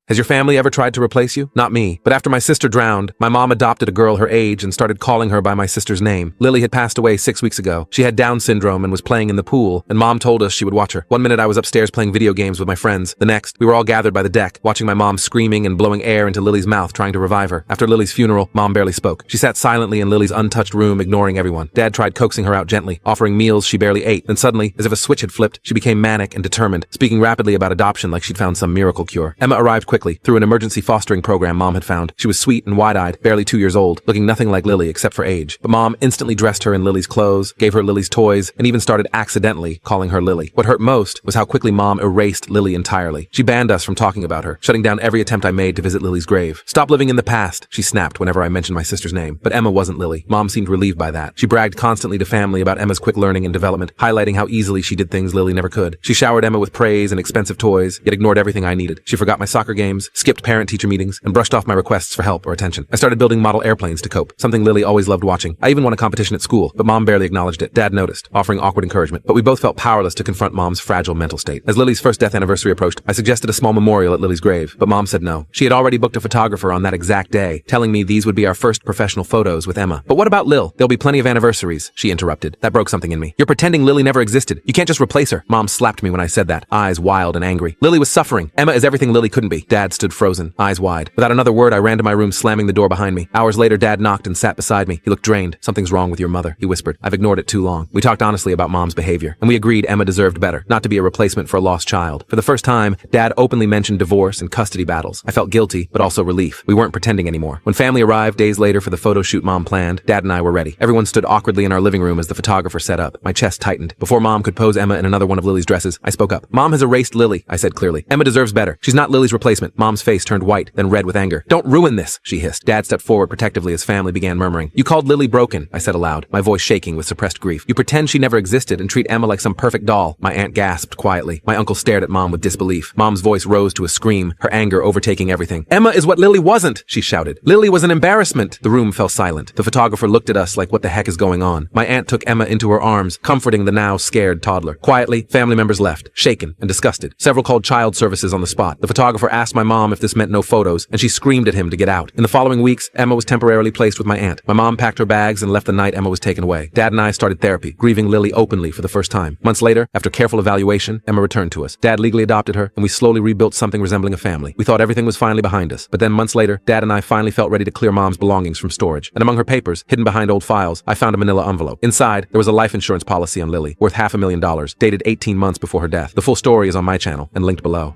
Has your family ever tried to replace you? Not me. But after my sister drowned, my mom adopted a girl her age and started calling her by my sister's name. Lily had passed away 6 weeks ago. She had Down syndrome and was playing in the pool, and Mom told us she would watch her. One minute I was upstairs playing video games with my friends. The next, we were all gathered by the deck, watching my mom screaming and blowing air into Lily's mouth trying to revive her. After Lily's funeral, Mom barely spoke. She sat silently in Lily's untouched room, ignoring everyone. Dad tried coaxing her out gently, offering meals she barely ate. Then suddenly, as if a switch had flipped, she became manic and determined, speaking rapidly about adoption like she'd found some miracle cure. Emma arrived quickly, through an emergency fostering program Mom had found. She was sweet and wide-eyed, barely 2 years old, looking nothing like Lily except for age. But Mom instantly dressed her in Lily's clothes, gave her Lily's toys, and even started accidentally calling her Lily. What hurt most was how quickly Mom erased Lily entirely. She banned us from talking about her, shutting down every attempt I made to visit Lily's grave. "Stop living in the past," she snapped whenever I mentioned my sister's name. But Emma wasn't Lily. Mom seemed relieved by that. She bragged constantly to family about Emma's quick learning and development, highlighting how easily she did things Lily never could. She showered Emma with praise and expensive toys, yet ignored everything I needed. She forgot my soccer games, skipped parent-teacher meetings, and brushed off my requests for help or attention. I started building model airplanes to cope, something Lily always loved watching. I even won a competition at school, but Mom barely acknowledged it. Dad noticed, offering awkward encouragement, but we both felt powerless to confront Mom's fragile mental state. As Lily's first death anniversary approached, I suggested a small memorial at Lily's grave, but Mom said no. She had already booked a photographer on that exact day, telling me these would be our first professional photos with Emma. "But what about Lil? There'll be plenty of anniversaries," she interrupted. That broke something in me. "You're pretending Lily never existed. You can't just replace her." Mom slapped me when I said that, eyes wild and angry. "Lily was suffering. Emma is everything Lily couldn't be." Dad stood frozen, eyes wide. Without another word, I ran to my room, slamming the door behind me. Hours later, Dad knocked and sat beside me. He looked drained. "Something's wrong with your mother," he whispered. "I've ignored it too long." We talked honestly about Mom's behavior, and we agreed Emma deserved better, not to be a replacement for a lost child. For the first time, Dad openly mentioned divorce and custody battles. I felt guilty, but also relief. We weren't pretending anymore. When family arrived days later for the photo shoot Mom planned, Dad and I were ready. Everyone stood awkwardly in our living room as the photographer set up. My chest tightened. Before Mom could pose Emma in another one of Lily's dresses, I spoke up. "Mom has erased Lily," I said clearly. "Emma deserves better. She's not Lily's replacement." Mom's face turned white, then red with anger. "Don't ruin this," she hissed. Dad stepped forward protectively as family began murmuring. "You called Lily broken," I said aloud, my voice shaking with suppressed grief. "You pretend she never existed and treat Emma like some perfect doll." My aunt gasped quietly. My uncle stared at Mom with disbelief. Mom's voice rose to a scream, her anger overtaking everything. "Emma is what Lily wasn't," she shouted. "Lily was an embarrassment." The room fell silent. The photographer looked at us like, what the heck is going on? My aunt took Emma into her arms, comforting the now scared toddler. Quietly, family members left, shaken and disgusted. Several called child services on the spot. The photographer asked my mom if this meant no photos, and she screamed at him to get out. In the following weeks, Emma was temporarily placed with my aunt. My mom packed her bags and left the night Emma was taken away. Dad and I started therapy, grieving Lily openly for the first time. Months later, after careful evaluation, Emma returned to us. Dad legally adopted her, and we slowly rebuilt something resembling a family. We thought everything was finally behind us. But then months later, Dad and I finally felt ready to clear Mom's belongings from storage. And among her papers, hidden behind old files, I found a manila envelope. Inside, there was a life insurance policy on Lily, worth $500,000, dated 18 months before her death. The full story is on my channel and linked below.